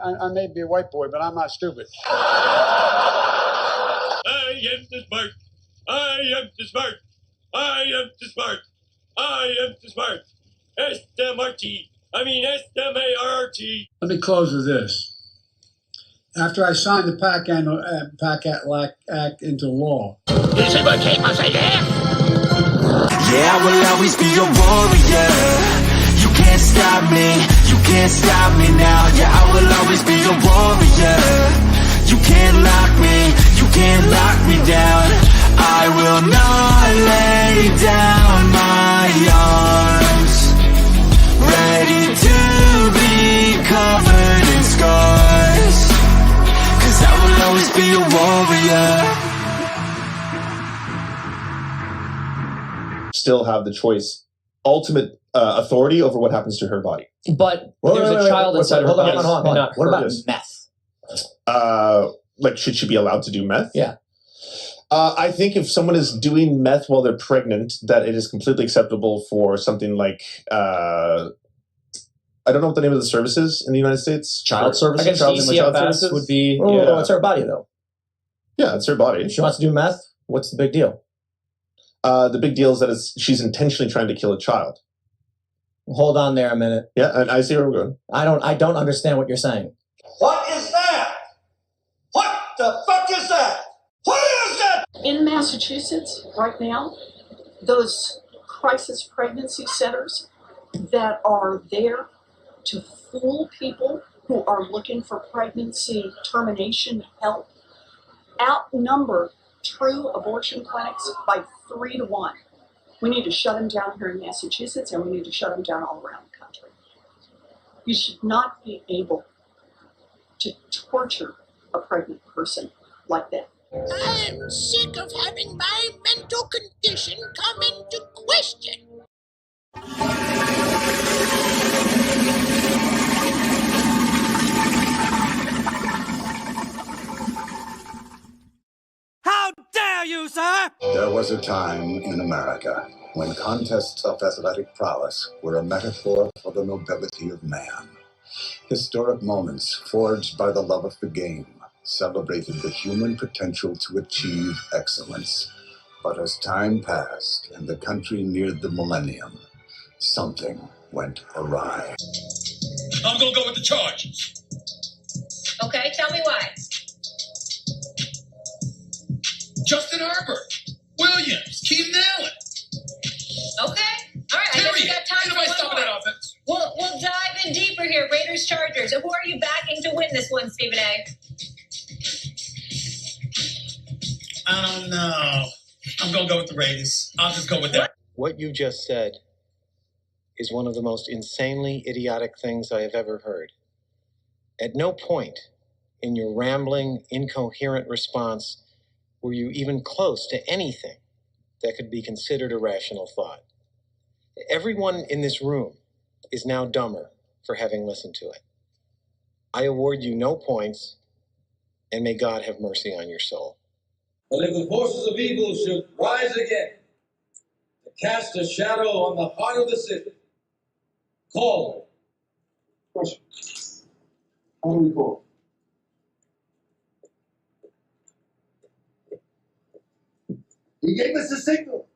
I may be a white boy, but I'm not stupid. I am the smart. I am the smart. I am the smart. I am the smart. S-M-R-T. I mean S-M-A-R-T. Let me close with this. After I signed the PAC Act into law. Yeah, I will always be a warrior. You can't stop me, you can't stop me now. Yeah, I will always be a warrior. You can't lock me, you can't lock me down. I will not lay down my arms. Ready to be covered in scars, 'cause I will always be a warrior. Still have the choice, ultimate authority over what happens to her body. But there's a child inside her. Hold on. What about meth? Like, should she be allowed to do meth? Yeah. I think if someone is doing meth while they're pregnant, that it is completely acceptable for something like, I don't know what the name of the service is in the United States. Child services. I guess CCFS would be. Yeah. It's her body, though. Yeah, it's her body. If she wants to do meth, what's the big deal? The big deal is that she's intentionally trying to kill a child. Hold on there a minute. Yeah, I see where we're going. I don't understand what you're saying. What is that? What the fuck is that? What is that? In Massachusetts right now, those crisis pregnancy centers that are there to fool people who are looking for pregnancy termination help outnumber true abortion clinics by 3 to 1. We need to shut them down here in Massachusetts, and we need to shut them down all around the country. You should not be able to torture a pregnant person like that. I'm sick of having my mental condition come into question. How dare you, sir? There was a time in America when contests of athletic prowess were a metaphor for the nobility of man. Historic moments forged by the love of the game celebrated the human potential to achieve excellence. But as time passed and the country neared the millennium, something went awry. I'm gonna go with the Chargers. Okay, tell me why. Justin Herbert, Williams, Keenan Allen. Okay, all right. I guess we got time for one that more. offense. We'll dive in deeper here. Raiders, Chargers. Who are you backing to win this one, Stephen A? I don't know. I'm gonna go with the Raiders. I'll just go with that. What you just said is one of the most insanely idiotic things I have ever heard. At no point in your rambling, incoherent response were you even close to anything that could be considered a rational thought. Everyone in this room is now dumber for having listened to it. I award you no points, and may God have mercy on your soul. But if the forces of evil should rise again to cast a shadow on the heart of the city, call. Question. How do we call? He gave us a signal.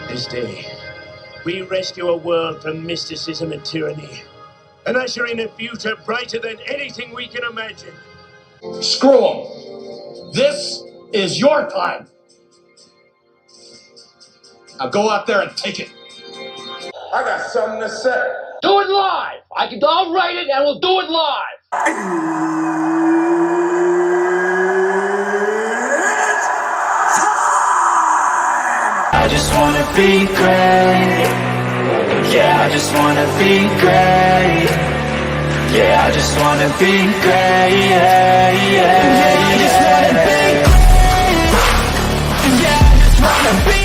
This day, we rescue a world from mysticism and tyranny, and usher in a future brighter than anything we can imagine. Screw them. This is your time. Now go out there and take it. I got something to say. Do it live. I'll write it and we'll do it live. I just wanna be great. Yeah, I just wanna be great. Yeah, I just wanna be great. Yeah, I just wanna be great. Yeah, I just wanna be.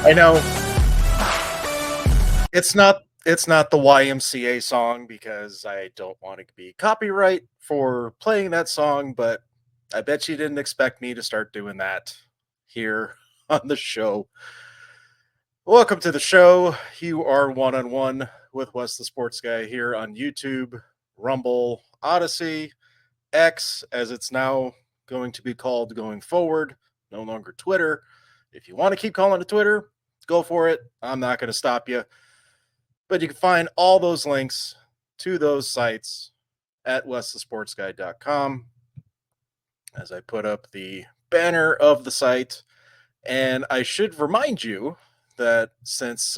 I know It's not the YMCA song because I don't want to be copyright for playing that song, but I bet you didn't expect me to start doing that here on the show. Welcome to the show. You are one on one with Wes the Sports Guy here on YouTube, Rumble, Odyssey, X, as it's now going to be called going forward, no longer Twitter. If you want to keep calling it Twitter, go for it. I'm not going to stop you. But you can find all those links to those sites at westthesportsguy.com as I put up the banner of the site. And I should remind you that since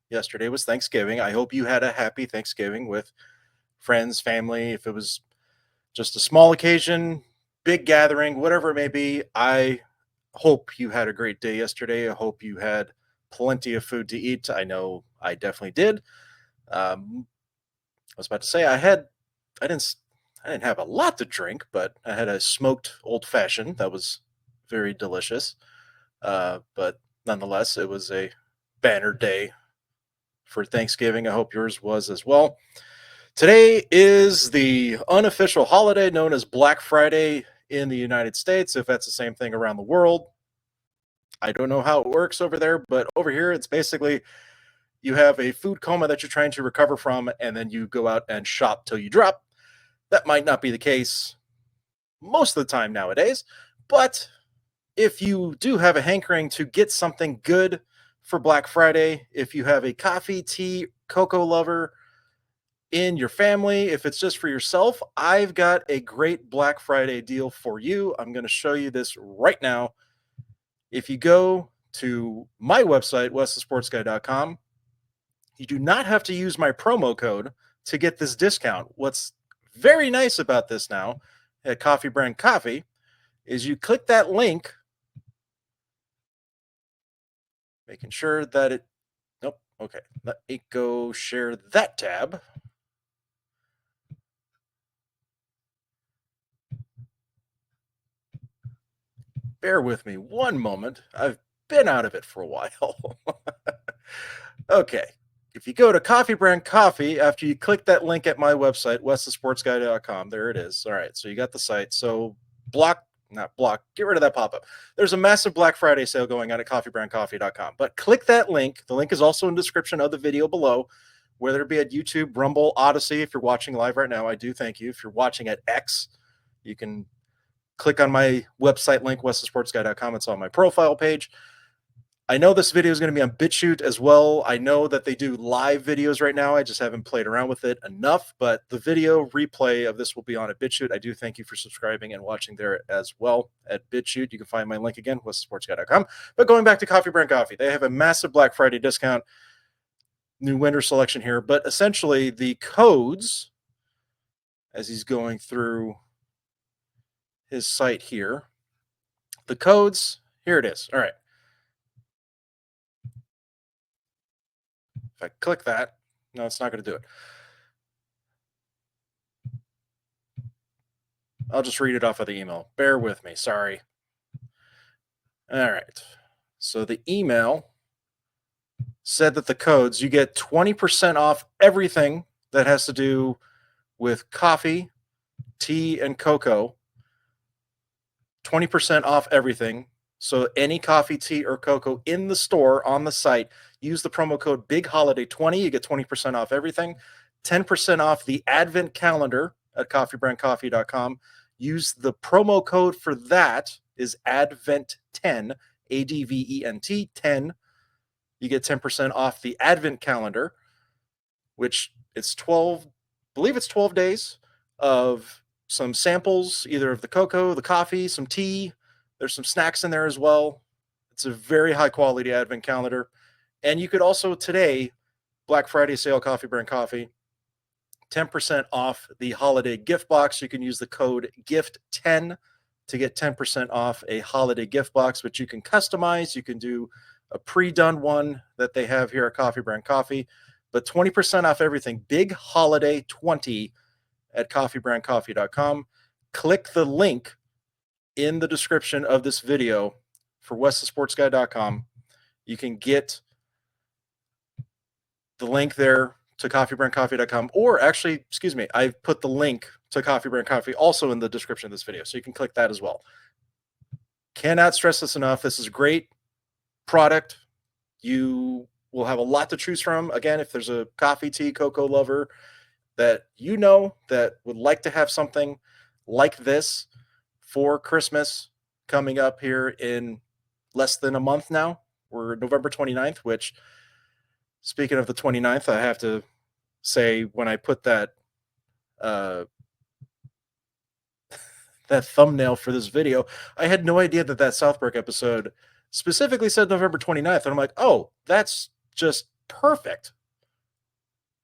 yesterday was Thanksgiving, I hope you had a happy Thanksgiving with friends, family. If it was just a small occasion, big gathering, whatever it may be, I hope you had a great day yesterday. I hope you had plenty of food to eat. I know I definitely did. I was about to say I didn't have a lot to drink, but I had a smoked old fashioned that was very delicious. But nonetheless, it was a banner day for Thanksgiving. I hope yours was as well. Today is the unofficial holiday known as Black Friday in the United States, if that's the same thing around the world. I don't know how it works over there, but over here it's basically you have a food coma that you're trying to recover from, and then you go out and shop till you drop. That might not be the case most of the time nowadays, but if you do have a hankering to get something good for Black Friday, if you have a coffee, tea, cocoa lover in your family, if it's just for yourself, I've got a great Black Friday deal for you. I'm going to show you this right now. If you go to my website, westthesportsguy.com, you do not have to use my promo code to get this discount. What's very nice about this now at Coffee Brand Coffee is you click that link, making sure that it, nope, okay, let me go share that tab. Bear with me one moment. I've been out of it for a while. Okay. If you go to Coffee Brand Coffee, after you click that link at my website, westthesportsguy.com, there it is. All right. So you got the site. So get rid of that pop-up. There's a massive Black Friday sale going on at coffeebrandcoffee.com. But click that link. The link is also in the description of the video below, whether it be at YouTube, Rumble, Odyssey. If you're watching live right now, I do thank you. If you're watching at X, you can click on my website link, westthesportsguy.com. It's on my profile page. I know this video is going to be on BitChute as well. I know that they do live videos right now. I just haven't played around with it enough, but the video replay of this will be on at BitChute. I do thank you for subscribing and watching there as well at BitChute. You can find my link again, westthesportsguy.com. But going back to Coffee Brand Coffee, they have a massive Black Friday discount, new winter selection here, but essentially the codes, as he's going through his site here, the codes, here it is. All right. If I click that, no, it's not going to do it. I'll just read it off of the email. Bear with me. Sorry. All right. So the email said that the codes, you get 20% off everything that has to do with coffee, tea, and cocoa. 20% off everything. So any coffee, tea, or cocoa in the store on the site, use the promo code BIGHOLIDAY20. You get 20% off everything. 10% off the Advent calendar at coffeebrandcoffee.com. Use the promo code for that is ADVENT10, ADVENT 10. You get 10% off the Advent calendar, which it's 12, I believe it's 12 days of some samples, either of the cocoa, the coffee, some tea. There's some snacks in there as well. It's a very high quality Advent calendar. And you could also today, Black Friday sale, Coffee Brand Coffee, 10% off the holiday gift box. You can use the code GIFT10 to get 10% off a holiday gift box, which you can customize. You can do a pre-done one that they have here at Coffee Brand Coffee, but 20% off everything. Big Holiday 20 at coffeebrandcoffee.com. Click the link in the description of this video for westthesportsguy.com. You can get the link there to coffeebrandcoffee.com, or actually, excuse me, I've put the link to Coffee Brand Coffee also in the description of this video, so you can click that as well. Cannot stress this enough. This is a great product. You will have a lot to choose from. Again, if there's a coffee, tea, cocoa lover that you know that would like to have something like this for Christmas coming up here in less than a month now. We're November 29th, which, speaking of the 29th, I have to say when I put that that thumbnail for this video, I had no idea that South Park episode specifically said November 29th. And I'm like, oh, that's just perfect.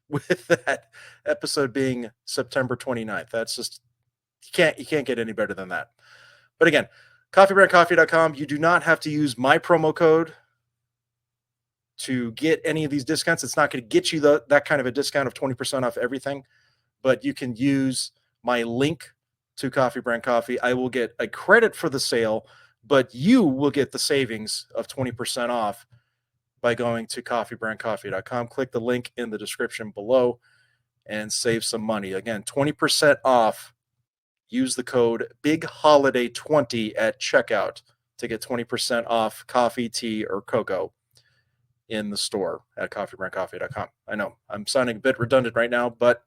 With that episode being September 29th. That's just, you can't get any better than that. But again, coffeebrandcoffee.com, you do not have to use my promo code to get any of these discounts. It's not going to get you that kind of a discount of 20% off everything, but you can use my link to Coffee Brand Coffee. I will get a credit for the sale, but you will get the savings of 20% off by going to coffeebrandcoffee.com. Click the link in the description below and save some money. Again, 20% off. Use the code BIGHOLIDAY20 at checkout to get 20% off coffee, tea, or cocoa in the store at coffeebrandcoffee.com. I know I'm sounding a bit redundant right now, but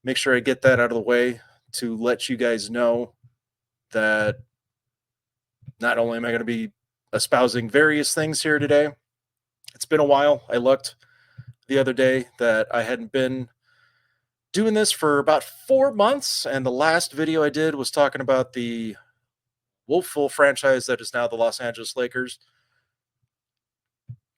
make sure I get that out of the way to let you guys know that not only am I going to be espousing various things here today, it's been a while. I looked the other day that I hadn't been doing this for about 4 months, and the last video I did was talking about the woeful franchise that is now the Los Angeles Lakers,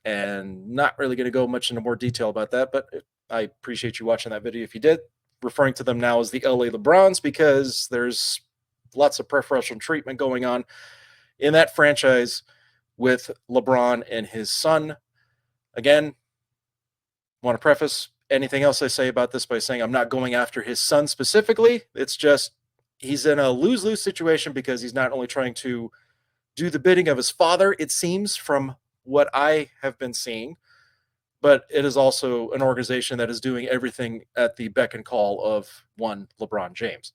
and not really going to go much into more detail about that, but I appreciate you watching that video if you did. Referring to them now as the LA LeBrons because there's lots of preferential treatment going on in that franchise with LeBron and his son. Again, want to preface anything else I say about this by saying I'm not going after his son specifically. It's just he's in a lose-lose situation because he's not only trying to do the bidding of his father, it seems, from what I have been seeing, but it is also an organization that is doing everything at the beck and call of one LeBron James.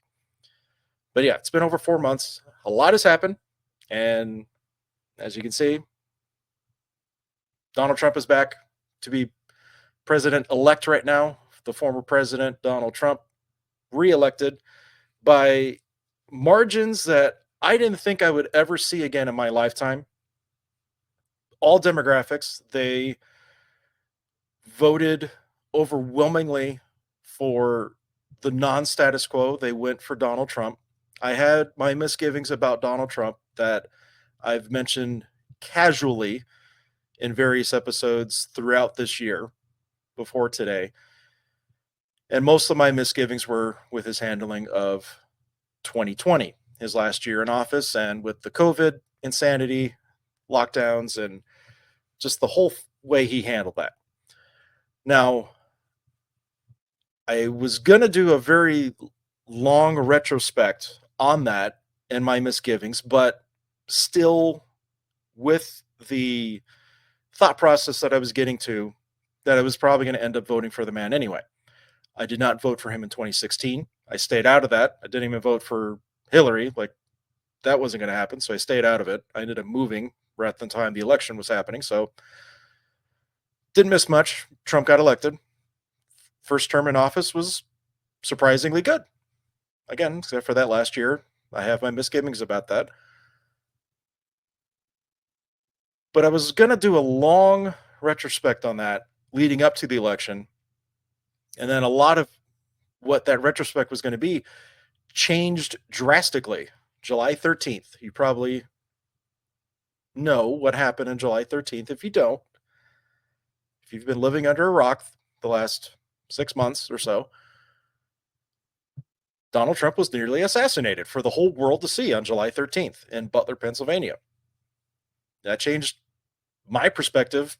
But yeah, it's been over 4 months. A lot has happened. And as you can see, Donald Trump is back to be president-elect right now. The former president, Donald Trump, reelected by margins that I didn't think I would ever see again in my lifetime. All demographics, they voted overwhelmingly for the non-status quo. They went for Donald Trump. I had my misgivings about Donald Trump that I've mentioned casually in various episodes throughout this year before today. And most of my misgivings were with his handling of 2020, his last year in office, and with the COVID insanity, lockdowns, and just the whole way he handled that. Now, I was going to do a very long retrospect on that and my misgivings, but still with the thought process that I was getting to, that I was probably going to end up voting for the man anyway. I did not vote for him in 2016. I stayed out of that. I didn't even vote for Hillary. Like, that wasn't going to happen, so I stayed out of it. I ended up moving right at the time the election was happening, so didn't miss much. Trump got elected. First term in office was surprisingly good. Again, except for that last year, I have my misgivings about that. But I was going to do a long retrospect on that leading up to the election. And then a lot of what that retrospect was going to be changed drastically. July 13th. You probably know what happened on July 13th. If you don't, if you've been living under a rock the last 6 months or so, Donald Trump was nearly assassinated for the whole world to see on July 13th in Butler, Pennsylvania. That changed my perspective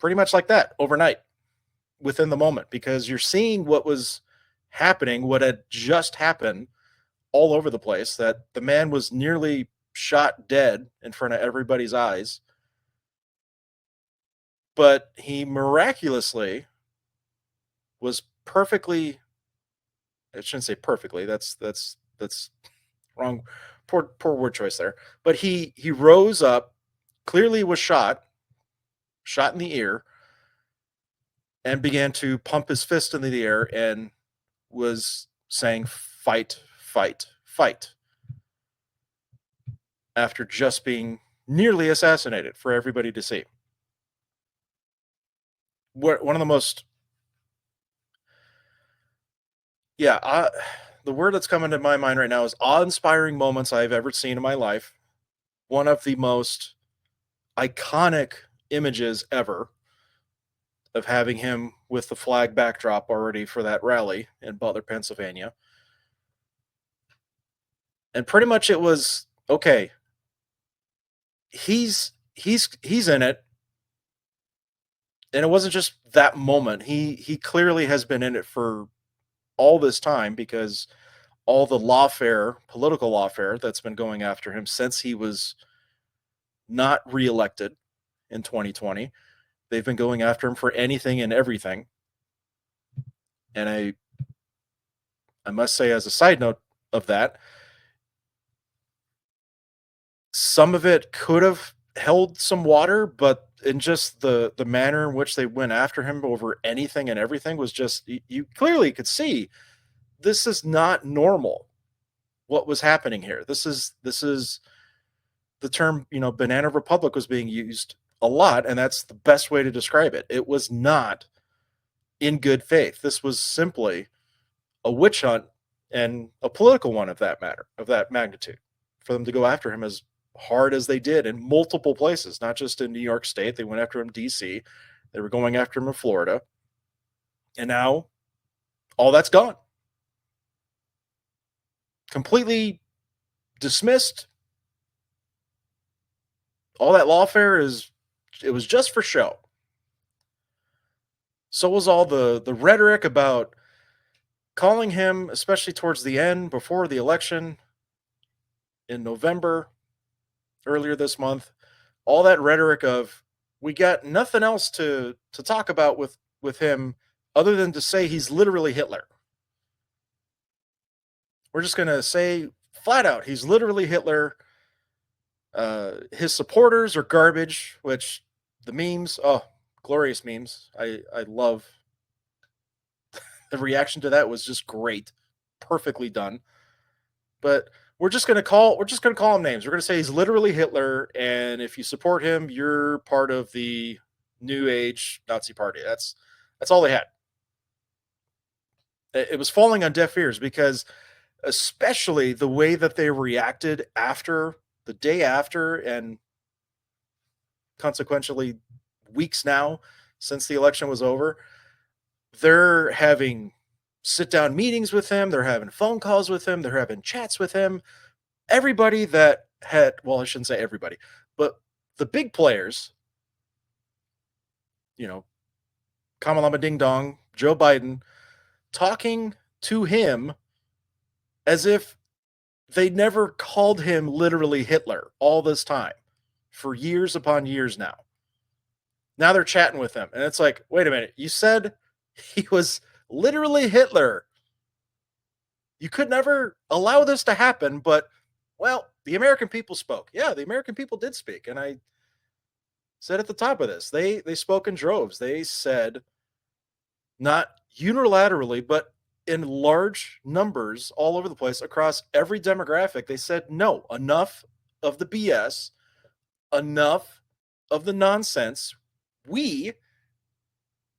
pretty much like that overnight, within the moment, because you're seeing what was happening, what had just happened all over the place, that the man was nearly shot dead in front of everybody's eyes. But he miraculously was perfectly, I shouldn't say perfectly, that's wrong, poor word choice there. But he rose up, clearly was shot in the ear, and began to pump his fist into the air and was saying, "Fight, fight, fight," after just being nearly assassinated for everybody to see. One of the most, the word that's coming to my mind right now is awe-inspiring moments I've ever seen in my life. One of the most iconic images ever of having him with the flag backdrop already for that rally in Butler, Pennsylvania. And pretty much it was, okay, he's in it. And it wasn't just that moment. He clearly has been in it for all this time, because all the lawfare, political lawfare that's been going after him since he was not reelected in 2020. They've been going after him for anything and everything. And I must say, as a side note of that, some of it could have held some water, but in just the manner in which they went after him over anything and everything was just, you clearly could see this is not normal. What was happening here? This is the term, banana republic was being used a lot, and that's the best way to describe it. It was not in good faith. This was simply a witch hunt, and a political one of that magnitude, for them to go after him as hard as they did in multiple places, not just in New York State. They went after him in DC. They were going after him in Florida. And now all that's gone. Completely dismissed. All that lawfare it was just for show. So was all the rhetoric about calling him, especially towards the end, before the election in November, earlier this month, all that rhetoric of, we got nothing else to talk about with him other than to say he's literally Hitler. We're just going to say flat out, he's literally Hitler. His supporters are garbage, which the memes, glorious memes. I love the reaction to that was just great. Perfectly done. But we're just gonna call him names. We're gonna say he's literally Hitler, and if you support him, you're part of the New Age Nazi Party. That's all they had. It was falling on deaf ears, because especially the way that they reacted after the day after, and consequentially weeks now since the election was over, they're having sit down meetings with him, they're having phone calls with him, they're having chats with him. Everybody that had, well, I shouldn't say everybody, but the big players, Kamala Ding Dong, Joe Biden, talking to him as if they never called him literally Hitler all this time, for years upon years now. Now they're chatting with him, and it's like, wait a minute, you said he was literally Hitler. You could never allow this to happen, but, well, the American people spoke. Yeah, the American people did speak, and I said at the top of this, they spoke in droves. They said, not unilaterally, but in large numbers all over the place across every demographic, they said, no, enough of the BS, enough of the nonsense. We,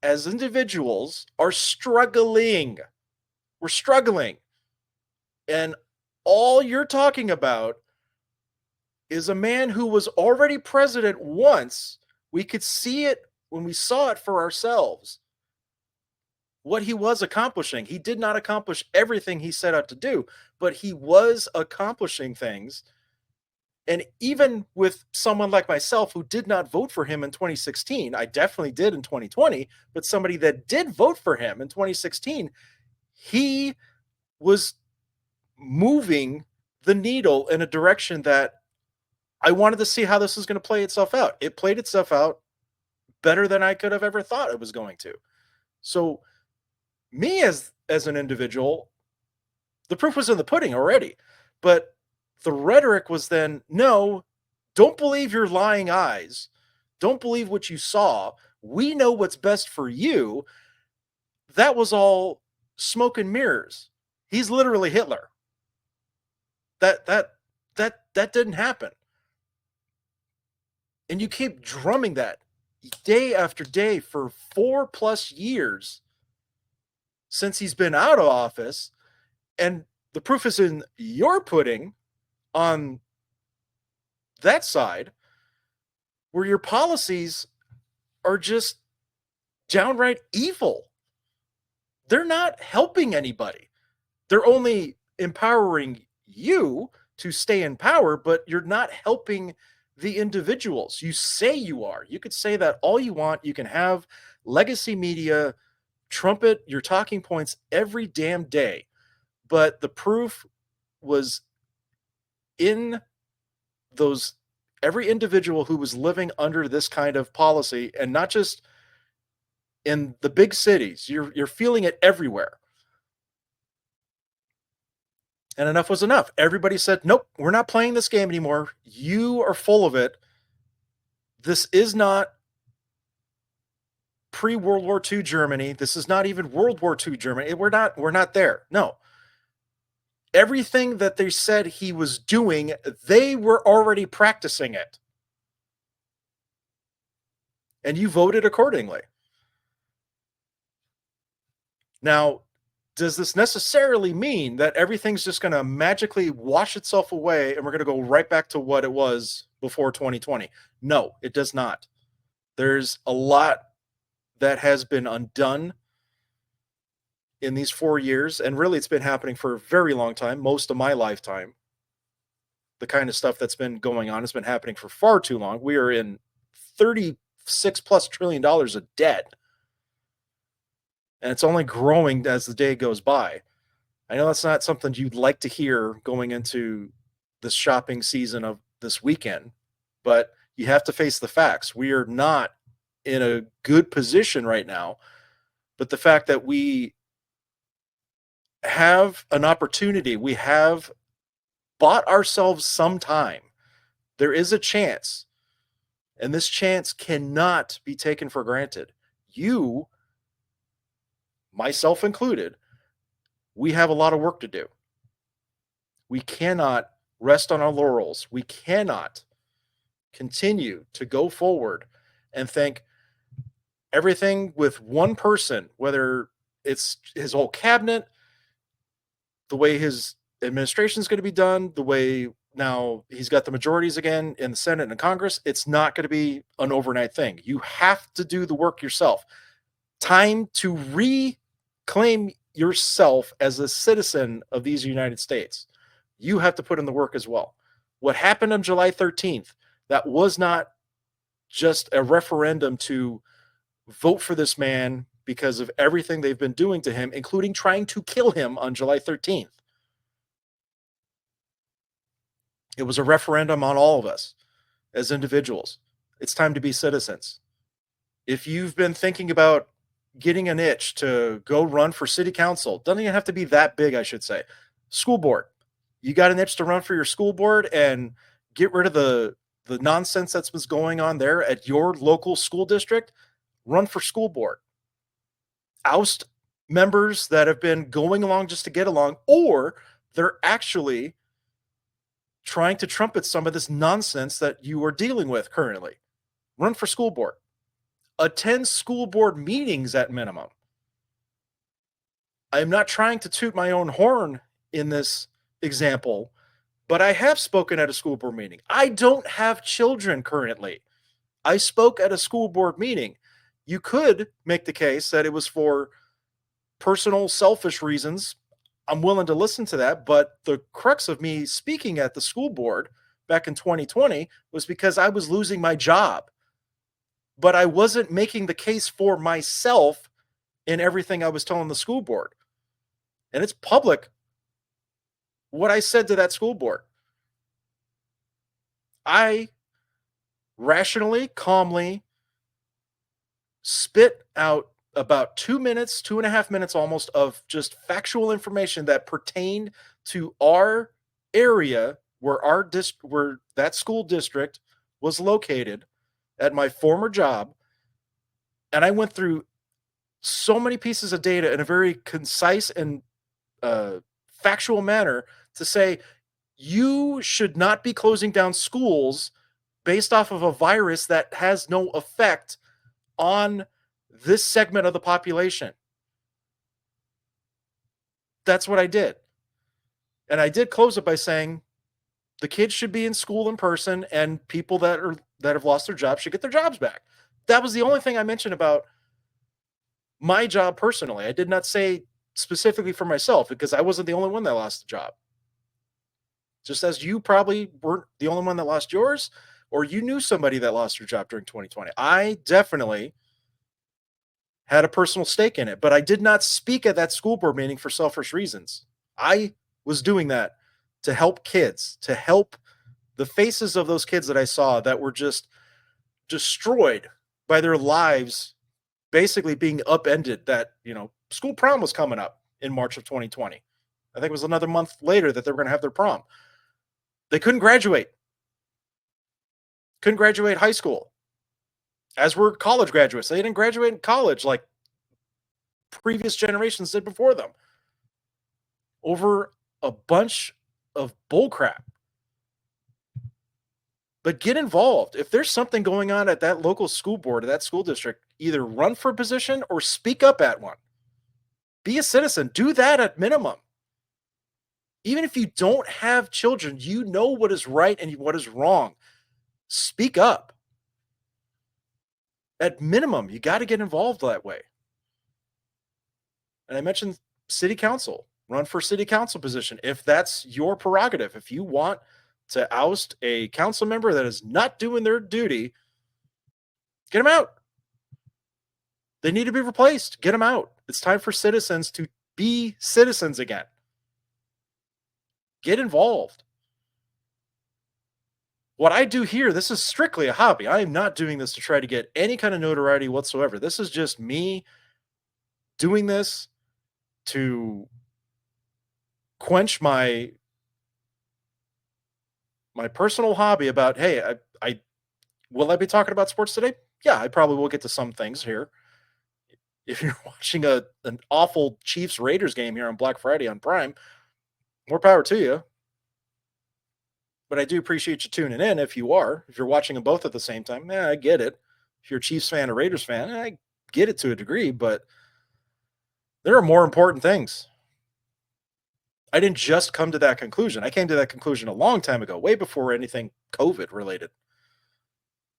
as individuals, are struggling. We're struggling. And all you're talking about is a man who was already president once. We could see it when we saw it for ourselves, what he was accomplishing. He did not accomplish everything he set out to do, but he was accomplishing things. And even with someone like myself who did not vote for him in 2016, I definitely did in 2020, but somebody that did vote for him in 2016, he was moving the needle in a direction that I wanted to see how this was going to play itself out. It played itself out better than I could have ever thought it was going to. So me as an individual, the proof was in the pudding already. But the rhetoric was then, no, don't believe your lying eyes. Don't believe what you saw. We know what's best for you. That was all smoke and mirrors. He's literally Hitler. That didn't happen. And you keep drumming that day after day for 4+ years since he's been out of office, and the proof is in your pudding on that side, where your policies are just downright evil. They're not helping anybody. They're only empowering you to stay in power, but you're not helping the individuals. You say you are. You could say that all you want. You can have legacy media trumpet your talking points every damn day, but the proof was in those every individual who was living under this kind of policy, and not just in the big cities. You're feeling it everywhere. And enough was enough. Everybody said, nope, we're not playing this game anymore. You are full of it. This is not pre-World War II Germany. This is not even World War II Germany. We're not there. No. Everything that they said he was doing, they were already practicing it. And you voted accordingly. Now, does this necessarily mean that everything's just going to magically wash itself away and we're going to go right back to what it was before 2020? No, it does not. There's a lot that has been undone in these 4 years, and really it's been happening for a very long time, most of my lifetime. The kind of stuff that's been going on has been happening for far too long. We are in $36+ trillion of debt, and it's only growing as the day goes by. I know that's not something you'd like to hear going into this shopping season of this weekend, but you have to face the facts. We are not in a good position right now, but the fact that we have an opportunity, we have bought ourselves some time. There is a chance, and this chance cannot be taken for granted. You, myself included, we have a lot of work to do. We cannot rest on our laurels. We cannot continue to go forward and think everything with one person, whether it's his whole cabinet, the way his administration is going to be done, the way now he's got the majorities again in the Senate and Congress, it's not going to be an overnight thing. You have to do the work yourself. Time to reclaim yourself as a citizen of these United States. You have to put in the work as well. What happened on July 13th, that was not just a referendum to vote for this man because of everything they've been doing to him, including trying to kill him on July 13th. It was a referendum on all of us as individuals. It's time to be citizens. If you've been thinking about getting an itch to go run for city council, doesn't even have to be that big, I should say. School board. You got an itch to run for your school board and get rid of the nonsense that's been going on there at your local school district? Run for school board. Oust members that have been going along just to get along, or they're actually trying to trumpet some of this nonsense that you are dealing with currently. Run for school board. Attend school board meetings at minimum. I'm not trying to toot my own horn in this example, but I have spoken at a school board meeting. I don't have children currently. I spoke at a school board meeting. You could make the case that it was for personal, selfish reasons. I'm willing to listen to that, but the crux of me speaking at the school board back in 2020 was because I was losing my job. But I wasn't making the case for myself in everything I was telling the school board. And it's public what I said to that school board. I rationally, calmly spit out about 2 minutes, 2.5 minutes almost, of just factual information that pertained to our area where where that school district was located at my former job. And I went through so many pieces of data in a very concise and factual manner to say you should not be closing down schools based off of a virus that has no effect on this segment of the population. That's what I did. And I did close it by saying the kids should be in school in person, and people that have lost their jobs should get their jobs back. That was the only thing I mentioned about my job personally. I did not say specifically for myself, because I wasn't the only one that lost a job. Just as you probably weren't the only one that lost yours, or you knew somebody that lost their job during 2020. I definitely had a personal stake in it, but I did not speak at that school board meeting for selfish reasons. I was doing that to help kids, to help the faces of those kids that I saw that were just destroyed by their lives basically being upended. That, school prom was coming up in March of 2020. I think it was another month later that they were going to have their prom. They couldn't graduate high school, as were college graduates. They didn't graduate in college like previous generations did before them, over a bunch of bullcrap. But get involved. If there's something going on at that local school board or that school district, either run for a position or speak up at one. Be a citizen. Do that at minimum. Even if you don't have children, you know what is right and what is wrong. Speak up. At minimum, you got to get involved that way. And I mentioned city council. Run for city council position if that's your prerogative. If you want to oust a council member that is not doing their duty, get them out. They need to be replaced. Get them out. It's time for citizens to be citizens again. Get involved. What I do here, this is strictly a hobby. I am not doing this to try to get any kind of notoriety whatsoever. This is just me doing this to quench my personal hobby about, hey, I will I be talking about sports today? Yeah, I probably will get to some things here. If you're watching an awful Chiefs Raiders game here on Black Friday on Prime, more power to you. But I do appreciate you tuning in if you are. If you're watching them both at the same time, I get it. If you're a Chiefs fan or Raiders fan, I get it to a degree, but there are more important things. I didn't just come to that conclusion. I came to that conclusion a long time ago, way before anything COVID related.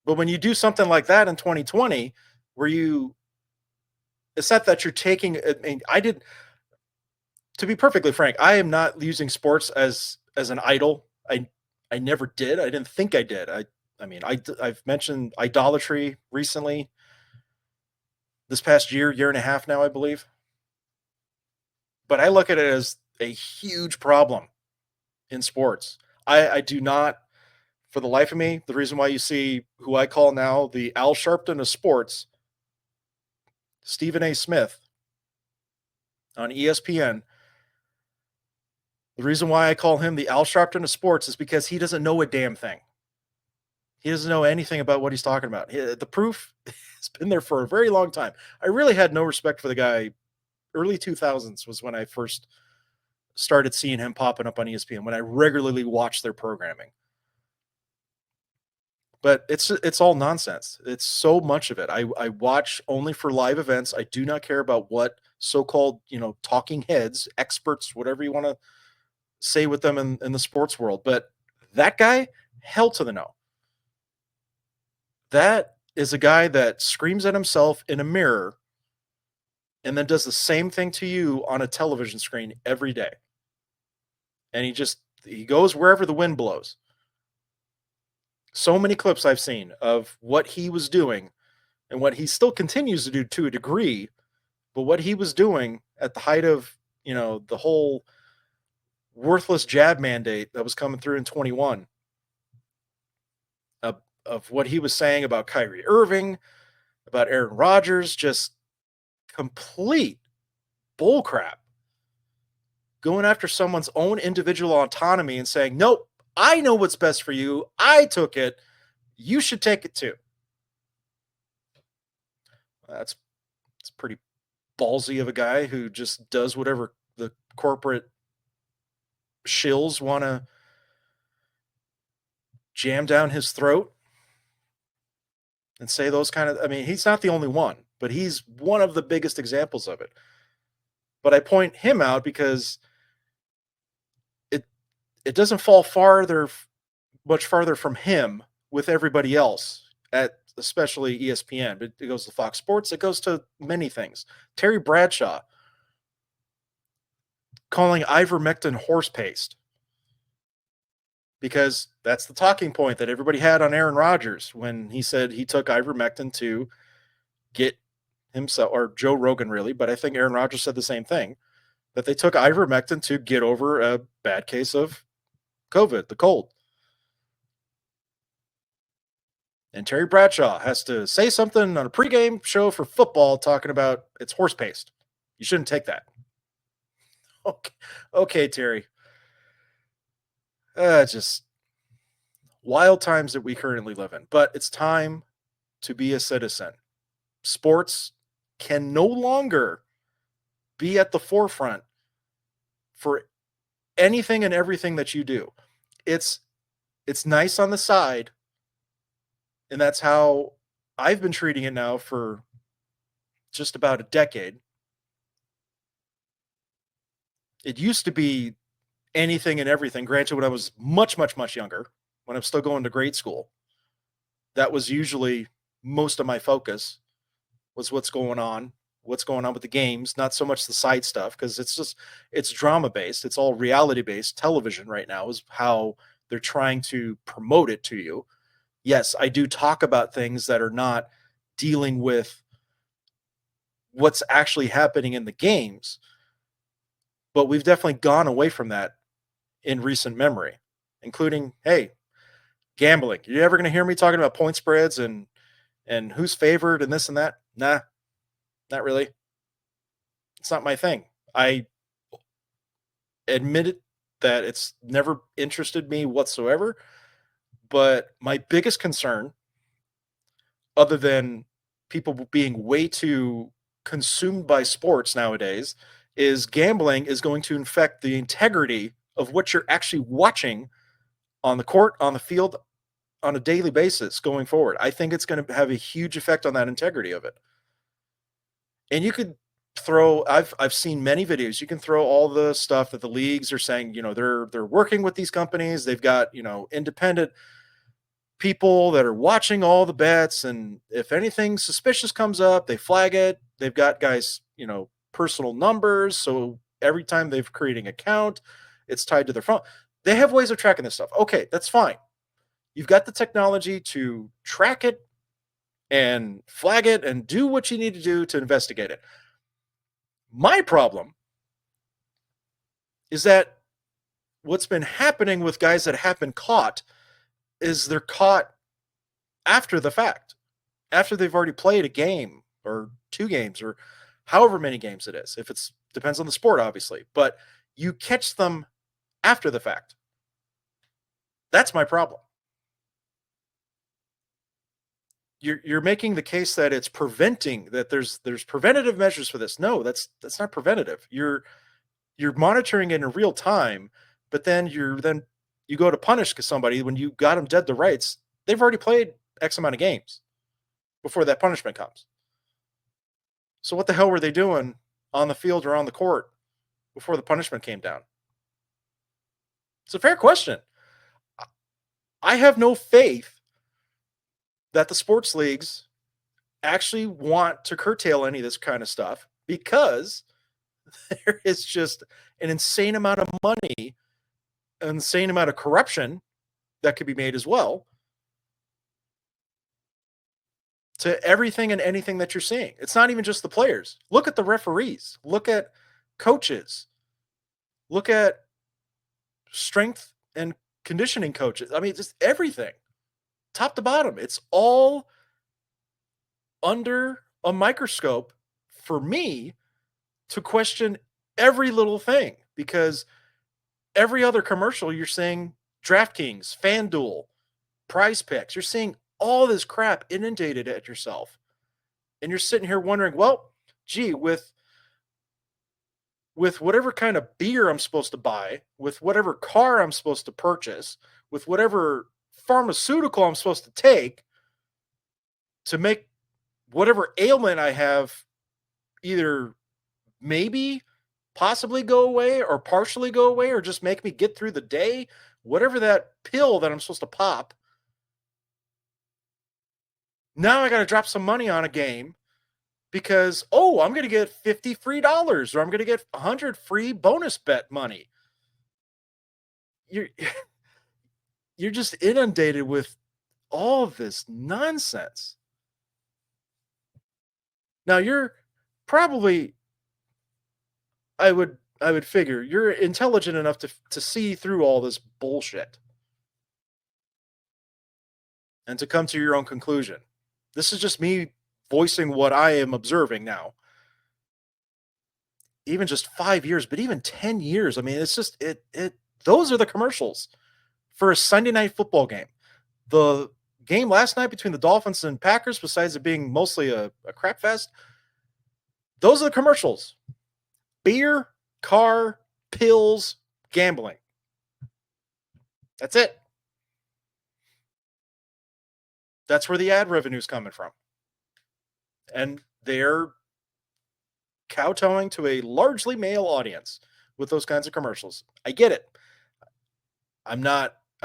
But when you do something like that in 2020, where it's not that you're taking, to be perfectly frank, I am not using sports as an idol. I never did. I didn't think I did. I've mentioned idolatry recently, this past year and a half now, I believe. But I look at it as a huge problem in sports. I do not, for the life of me, the reason why you see who I call now the Al Sharpton of sports, Stephen A. Smith on ESPN, the reason why I call him the Al Sharpton of sports is because he doesn't know a damn thing. He doesn't know anything about what he's talking about. The proof has been there for a very long time. I really had no respect for the guy. Early 2000s was when I first started seeing him popping up on ESPN, when I regularly watched their programming. But it's all nonsense. It's so much of it. I watch only for live events. I do not care about what so-called, talking heads, experts, whatever you want to say with them in the sports world. But that guy, hell to the no. That is a guy that screams at himself in a mirror and then does the same thing to you on a television screen every day. And he goes wherever the wind blows. So many clips I've seen of what he was doing and what he still continues to do to a degree, but what he was doing at the height of, the whole worthless jab mandate that was coming through in 21, of what he was saying about Kyrie Irving, about Aaron Rodgers, just complete bullcrap. Going after someone's own individual autonomy and saying, nope, I know what's best for you. I took it. You should take it too. That's pretty ballsy of a guy who just does whatever the corporate shills want to jam down his throat and say those kind of, I mean, he's not the only one, but he's one of the biggest examples of it. But I point him out because it doesn't fall much farther from him with everybody else at especially ESPN. But it goes to Fox Sports. It goes to many things. Terry Bradshaw calling ivermectin horse paste because that's the talking point that everybody had on Aaron Rodgers when he said he took ivermectin to get himself, or Joe Rogan really, but I think Aaron Rodgers said the same thing, that they took ivermectin to get over a bad case of COVID, the cold. And Terry Bradshaw has to say something on a pregame show for football talking about it's horse paste. You shouldn't take that. Okay, Terry. Just wild times that we currently live in. But it's time to be a citizen. Sports can no longer be at the forefront for anything and everything that you do. It's nice on the side, and that's how I've been treating it now for just about a decade. It used to be anything and everything. Granted, when I was much, much, much younger, when I'm still going to grade school, that was usually most of my focus was what's going on with the games, not so much the side stuff, because it's drama based. It's all reality based. Television right now is how they're trying to promote it to you. Yes, I do talk about things that are not dealing with what's actually happening in the games, but we've definitely gone away from that in recent memory, including, hey, gambling. You're ever going to hear me talking about point spreads and who's favored and this and that? Nah, not really. It's not my thing. I admit that it's never interested me whatsoever. But my biggest concern, other than people being way too consumed by sports nowadays, is gambling is going to infect the integrity of what you're actually watching on the court, on the field, on a daily basis going forward. I think it's going to have a huge effect on that integrity of it. And you could throw, I've seen many videos. You can throw all the stuff that the leagues are saying, they're working with these companies. They've got, independent people that are watching all the bets, and if anything suspicious comes up, they flag it. They've got guys, personal numbers, so every time they've created an account, it's tied to their phone. They have ways of tracking this stuff. Okay, that's fine. You've got the technology to track it and flag it and do what you need to do to investigate it. My problem is that what's been happening with guys that have been caught is they're caught after the fact, after they've already played a game or two games or however many games it is. If it's depends on the sport, obviously, but you catch them after the fact. That's my problem. You're making the case that it's preventing, that there's preventative measures for this. No, that's not preventative. You're monitoring it in real time, but then you go to punish somebody when you got them dead to rights. They've already played X amount of games before that punishment comes. So what the hell were they doing on the field or on the court before the punishment came down? It's a fair question. I have no faith that the sports leagues actually want to curtail any of this kind of stuff, because there is just an insane amount of money, an insane amount of corruption that could be made as well to everything and anything that you're seeing. It's not even just the players. Look at the referees. Look at coaches. Look at strength and conditioning coaches. I mean, just everything, top to bottom. It's all under a microscope for me to question every little thing, because every other commercial you're seeing DraftKings, FanDuel, Prize Picks, you're seeing all this crap inundated at yourself. And you're sitting here wondering, well, gee, with whatever kind of beer I'm supposed to buy, with whatever car I'm supposed to purchase, with whatever pharmaceutical I'm supposed to take to make whatever ailment I have either maybe possibly go away or partially go away or just make me get through the day, whatever that pill that I'm supposed to pop. Now I got to drop some money on a game because, oh, I'm going to get $50 free dollars, or I'm going to get 100 free bonus bet money. You're you're just inundated with all of this nonsense. Now you're probably, I would figure you're intelligent enough to see through all this bullshit and to come to your own conclusion. This is just me voicing what I am observing now. Even just 5 years, but even 10 years. I mean, it's just it those are the commercials for a Sunday night football game. The game last night between the Dolphins and Packers, besides it being mostly a crap fest, those are the commercials. Beer, car, pills, gambling. That's it. That's where the ad revenue is coming from. And they're kowtowing to a largely male audience with those kinds of commercials. I get it. I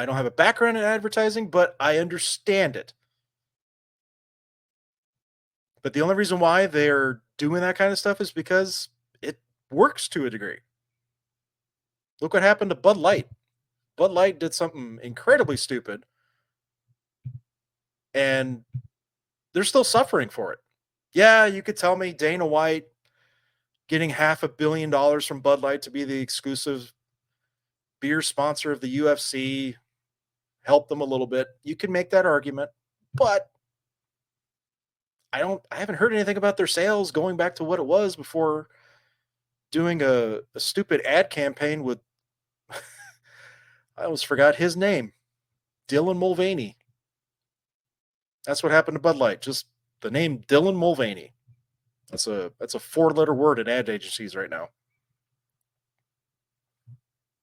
don't have a background in advertising, but I understand it. But the only reason why they're doing that kind of stuff is because it works to a degree. Look what happened to Bud Light. Bud Light did something incredibly stupid, and they're still suffering for it. Yeah, you could tell me Dana White getting $500 million from Bud Light to be the exclusive beer sponsor of the UFC helped them a little bit. You can make that argument, but I haven't heard anything about their sales going back to what it was before doing a stupid ad campaign with I almost forgot his name. Dylan Mulvaney. That's what happened to Bud Light. Just the name Dylan Mulvaney. That's a 4-letter word in ad agencies right now.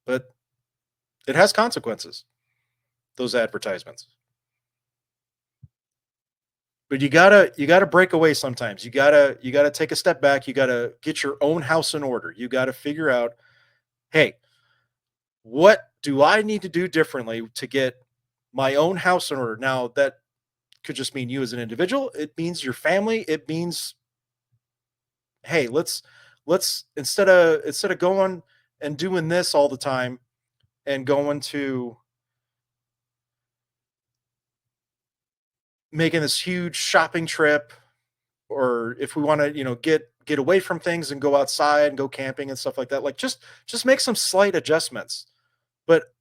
But it has consequences, those advertisements. But you gotta break away sometimes. You gotta take a step back. You gotta get your own house in order. You gotta figure out, hey, what do I need to do differently to get my own house in order? Now that could just mean you as an individual. It means your family. It means, hey, let's instead of going and doing this all the time and going to making this huge shopping trip, or if we want to, get away from things and go outside and go camping and stuff like that, like just make some slight adjustments, but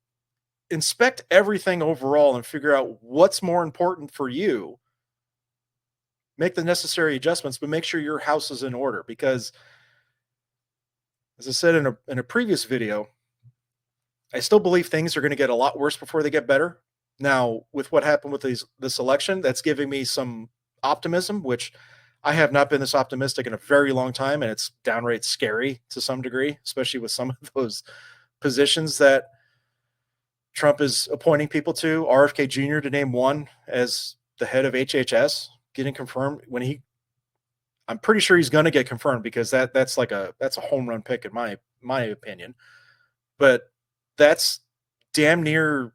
inspect everything overall and figure out what's more important for you. Make the necessary adjustments, but make sure your house is in order, because as I said in a previous video, I still believe things are going to get a lot worse before they get better. Now, with what happened with this election, that's giving me some optimism, which I have not been this optimistic in a very long time, and it's downright scary to some degree, especially with some of those positions that Trump is appointing people to. RFK Jr., to name one, as the head of HHS, getting confirmed I'm pretty sure he's going to get confirmed, because that's a home run pick in my opinion. But that's damn near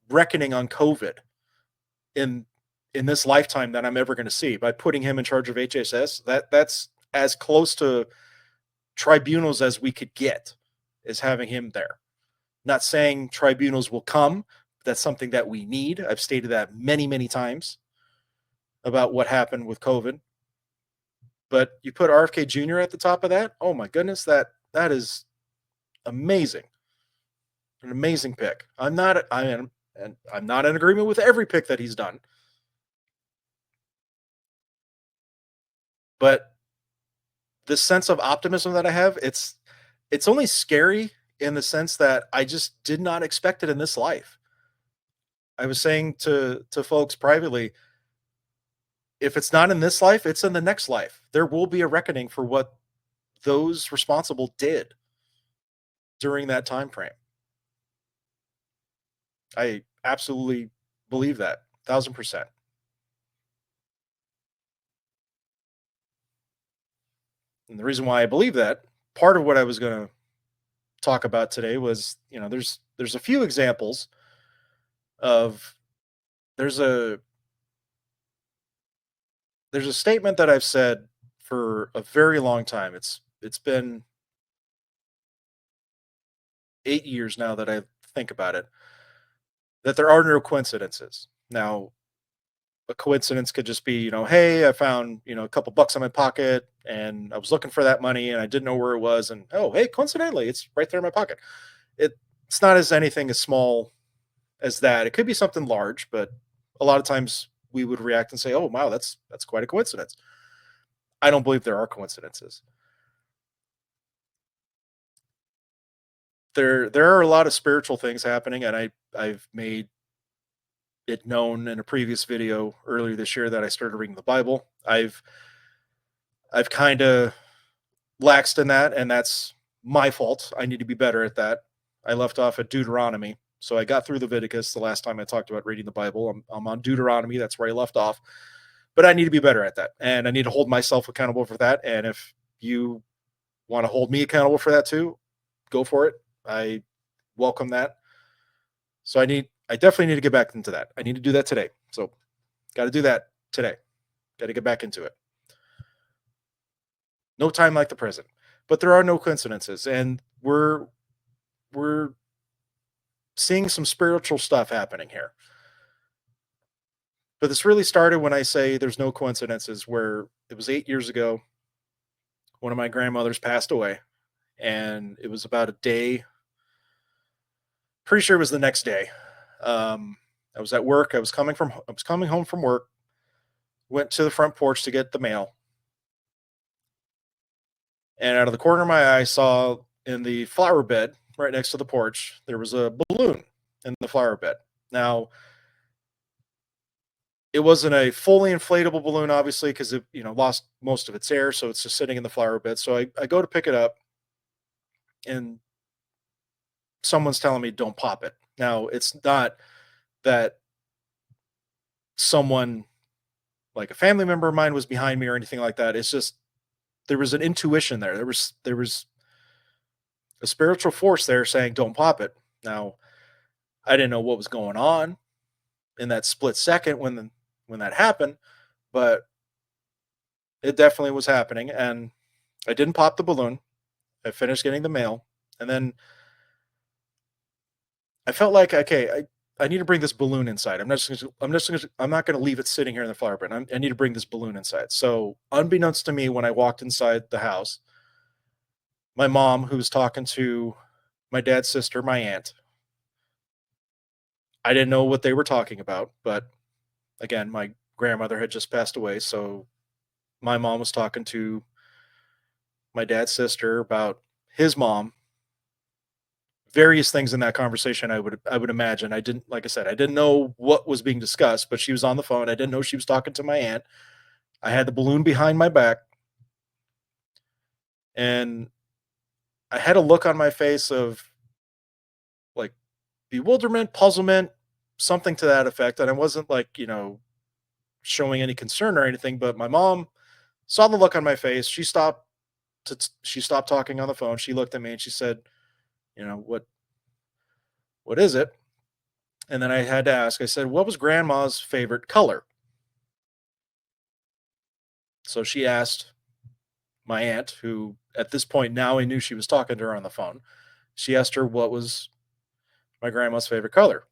reckoning on COVID in this lifetime that I'm ever going to see, by putting him in charge of HHS. That's as close to tribunals as we could get, is having him there. Not saying tribunals will come. That's something that we need. I've stated that many, many times about what happened with COVID. But you put RFK Jr. at the top of that, oh my goodness, that is amazing. An amazing pick. I'm not in agreement with every pick that he's done. But this sense of optimism that I have, it's only scary in the sense that I just did not expect it in this life. I was saying to folks privately, if it's not in this life, it's in the next life. There will be a reckoning for what those responsible did during that time frame. I absolutely believe that, 1000%. And the reason why I believe that, part of what I was going to talk about today was, there's a few examples of there's a there's a statement that I've said for a very long time. It's been 8 years now that I think about it, that there are no coincidences. Now, a coincidence could just be, hey, I found, a couple bucks in my pocket and I was looking for that money and I didn't know where it was. And oh, hey, coincidentally, it's right there in my pocket. It's not as anything as small as that. It could be something large, but a lot of times we would react and say, oh, wow, that's quite a coincidence. I don't believe there are coincidences. There are a lot of spiritual things happening, and I've made it known in a previous video earlier this year that I started reading the Bible. I've kind of laxed in that, and that's my fault. I need to be better at that. I left off at Deuteronomy, so I got through Leviticus the last time I talked about reading the Bible. I'm on Deuteronomy. That's where I left off, but I need to be better at that, and I need to hold myself accountable for that. And if you want to hold me accountable for that too, go for it. I welcome that. So I definitely need to get back into that. I need to do that today. So got to do that today. Got to get back into it. No time like the present. But there are no coincidences, and we're seeing some spiritual stuff happening here. But this really started when I say there's no coincidences, where it was 8 years ago. One of my grandmothers passed away, and it was about a day. Pretty sure it was the next day. I was at work. I was coming home from work. Went to the front porch to get the mail, and out of the corner of my eye, saw in the flower bed right next to the porch there was a balloon in the flower bed. Now, it wasn't a fully inflatable balloon, obviously, because it lost most of its air, so it's just sitting in the flower bed. So I go to pick it up, and someone's telling me don't pop it. Now, it's not that someone like a family member of mine was behind me or anything like that. It's just there was an intuition there. There was a spiritual force there saying don't pop it. Now, I didn't know what was going on in that split second when that happened, but it definitely was happening, and I didn't pop the balloon. I finished getting the mail, and then I felt like, okay, I need to bring this balloon inside. I'm not going to leave it sitting here in the flower bed. I need to bring this balloon inside. So, unbeknownst to me, when I walked inside the house, my mom, who was talking to my dad's sister, my aunt, I didn't know what they were talking about, but again, my grandmother had just passed away, so my mom was talking to my dad's sister about his mom. Various things in that conversation, I would imagine. I didn't, like I said, I didn't know what was being discussed, but she was on the phone. I didn't know she was talking to my aunt. I had the balloon behind my back, and I had a look on my face of like bewilderment, puzzlement, something to that effect. And I wasn't like, showing any concern or anything, but my mom saw the look on my face. She stopped talking on the phone. She looked at me and she said, what is it? And then I had to ask, I said, what was grandma's favorite color? So she asked my aunt, who at this point now I knew she was talking to her on the phone. She asked her what was my grandma's favorite color.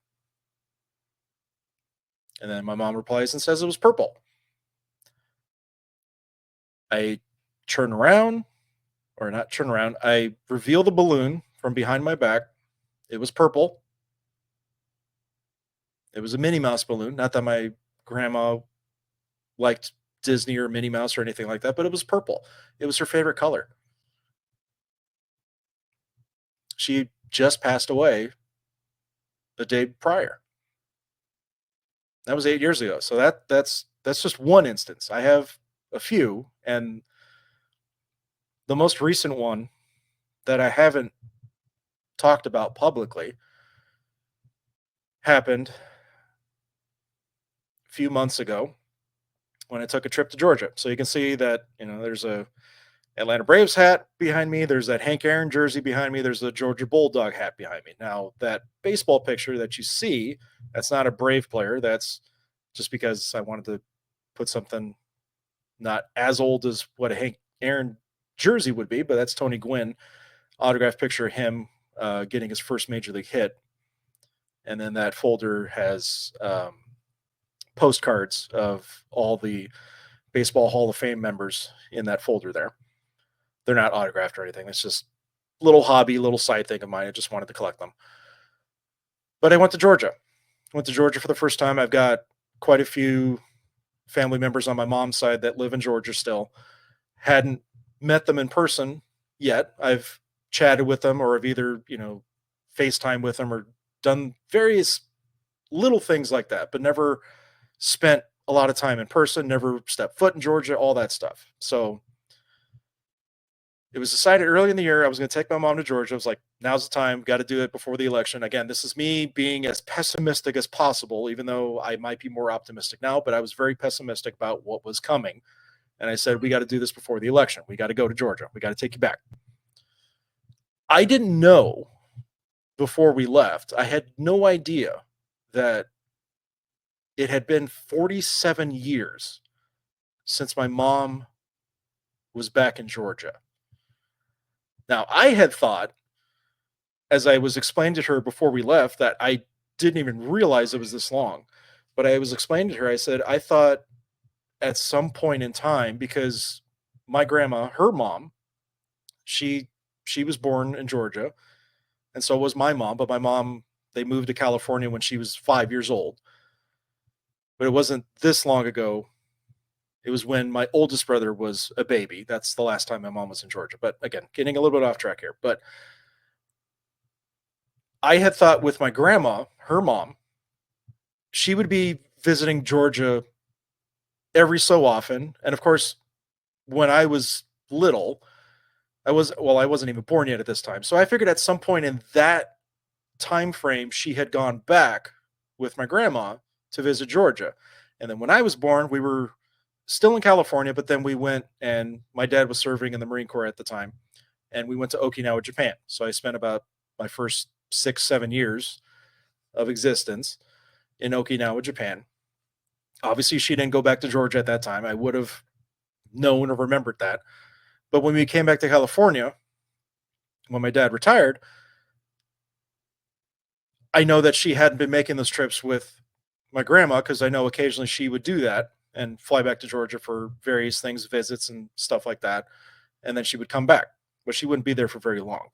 And then my mom replies and says it was purple. I turn around, or not turn around, I reveal the balloon from behind my back. It was purple. It was a Minnie Mouse balloon. Not that my grandma liked Disney or Minnie Mouse or anything like that, but it was purple. It was her favorite color. She just passed away the day prior. That was 8 years ago. So that's just one instance. I have a few, and the most recent one that I haven't talked about publicly happened a few months ago when I took a trip to Georgia. So you can see that, there's a Atlanta Braves hat behind me. There's that Hank Aaron jersey behind me. There's the Georgia Bulldog hat behind me. Now, that baseball picture that you see, that's not a Brave player. That's just because I wanted to put something not as old as what a Hank Aaron jersey would be, but that's Tony Gwynn, autographed picture of him getting his first major league hit. And then that folder has postcards of all the Baseball Hall of Fame members in that folder there. They're not autographed or anything. It's just a little hobby, little side thing of mine. I just wanted to collect them. But I went to Georgia. For the first time. I've got quite a few family members on my mom's side that live in Georgia still. Hadn't met them in person yet. I've chatted with them, or I've either, FaceTime with them, or done various little things like that, but never spent a lot of time in person, never stepped foot in Georgia, all that stuff. So it was decided early in the year I was going to take my mom to Georgia. I was like, now's the time, got to do it before the election. Again, this is me being as pessimistic as possible, even though I might be more optimistic now, but I was very pessimistic about what was coming. And I said, we got to do this before the election. We got to go to Georgia. We got to take you back. I didn't know before we left. I had no idea that it had been 47 years since my mom was back in Georgia. Now, I had thought, as I was explaining to her before we left, that I didn't even realize it was this long. But I was explaining to her, I said, I thought at some point in time, because my grandma, her mom, she was born in Georgia, and so was my mom. But my mom, they moved to California when she was 5 years old. But it wasn't this long ago. It was when my oldest brother was a baby. That's the last time my mom was in Georgia. But again, getting a little bit off track here. But I had thought with my grandma, her mom, she would be visiting Georgia every so often. And of course, when I was little, I wasn't even born yet at this time. So I figured at some point in that time frame, she had gone back with my grandma to visit Georgia. And then when I was born, we were still in California, but then we went, and my dad was serving in the Marine Corps at the time, and we went to Okinawa, Japan. So I spent about my first 6-7 years of existence in Okinawa, Japan. Obviously, she didn't go back to Georgia at that time. I would have known or remembered that. But when we came back to California, when my dad retired, I know that she hadn't been making those trips with my grandma, because I know occasionally she would do that and fly back to Georgia for various things, visits and stuff like that. And then she would come back, but she wouldn't be there for very long.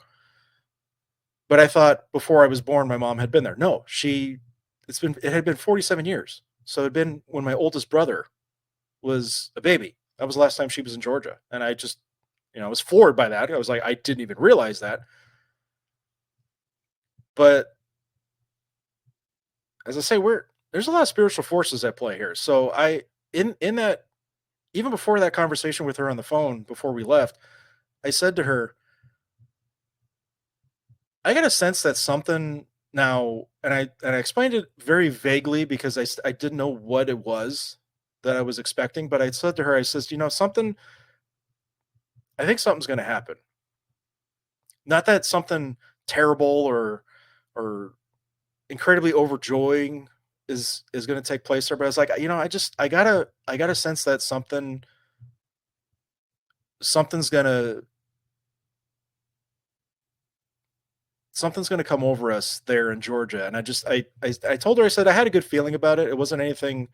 But I thought before I was born, my mom had been there. No, it had been 47 years. So it had been when my oldest brother was a baby. That was the last time she was in Georgia. And I just, I was floored by that. I was like, I didn't even realize that. But as I say, there's a lot of spiritual forces at play here. So in that, even before that conversation with her on the phone, before we left, I said to her, I got a sense that something now, and I explained it very vaguely because I didn't know what it was that I was expecting, but I said to her, I says, something, I think something's going to happen. Not that something terrible or incredibly overjoying is going to take place there, but I was like, I got a sense that something's going to come over us there in Georgia. And I told her, I said, I had a good feeling about it. It wasn't anything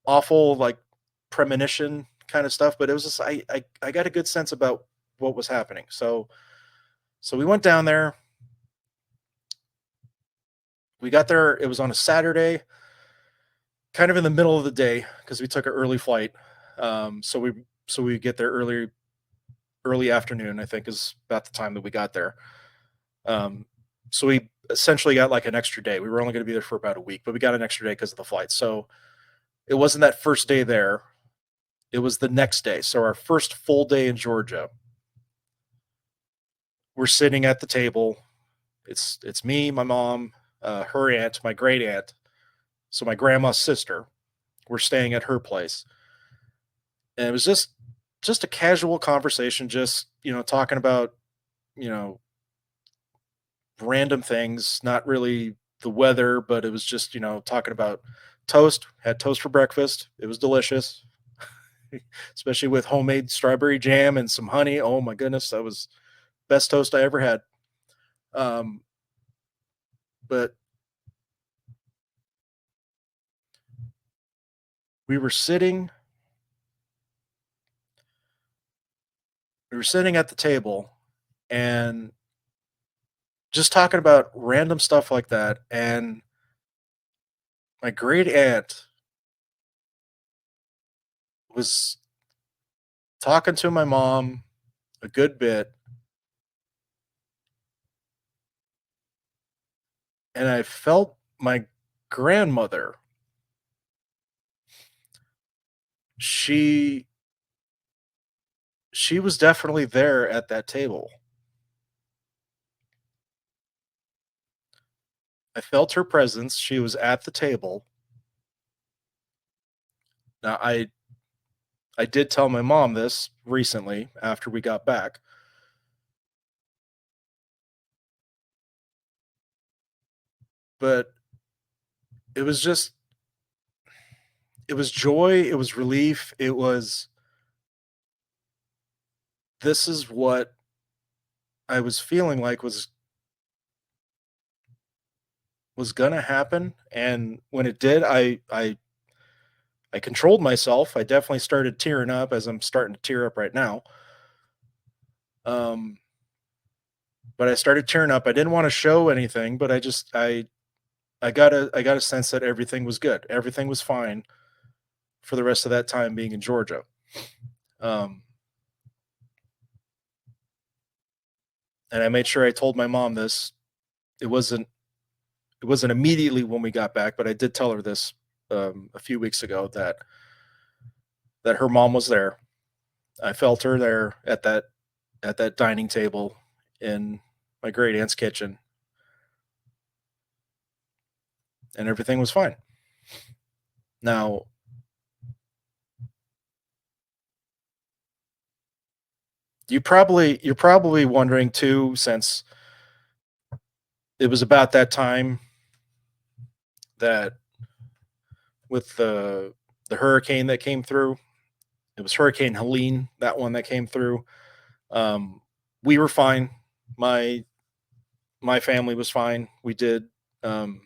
awful, like premonition kind of stuff, but it was just, I got a good sense about what was happening. So we went down there. We got there. It was on a Saturday. kind of in the middle of the day because we took an early flight. So we get there early afternoon. I think is about the time that we got there. Um, so we essentially got like an extra day. We were only going to be there for about a week, but we got an extra day because of the flight. So it wasn't that first day there. It was the next day. So our first full day in Georgia. We're sitting at the table. It's me, my mom, her aunt, my great aunt, so my grandma's sister. We're staying at her place, and it was just a casual conversation, just talking about you know random things, not really the weather, but it was just talking about toast. Had toast for breakfast. It was delicious, especially with homemade strawberry jam and some honey. Oh my goodness, that was best toast I ever had. Um, but we were sitting we were sitting at the table and just talking about random stuff like that. And my great aunt was talking to my mom a good bit. And I felt my grandmother, she she was definitely there at that table. I felt her presence. She was at the table. Now I did tell my mom this recently after we got back, but it was just it was joy, it was relief, it was this is what I was feeling like was gonna happen. And when it did, I controlled myself. I definitely started tearing up as I'm starting to tear up right now. Um, but I started tearing up. I didn't want to show anything, but I got a sense that everything was good. Everything was fine for the rest of that time being in Georgia. Um, and I made sure I told my mom this. It wasn't it wasn't immediately when we got back, but I did tell her this a few weeks ago that her mom was there. I felt her there at that dining table in my great aunt's kitchen, and everything was fine. Now, you're probably wondering too, since it was about that time that with the hurricane that came through, it was Hurricane Helene, that one that came through. Um, we were fine. My my family was fine. We did um,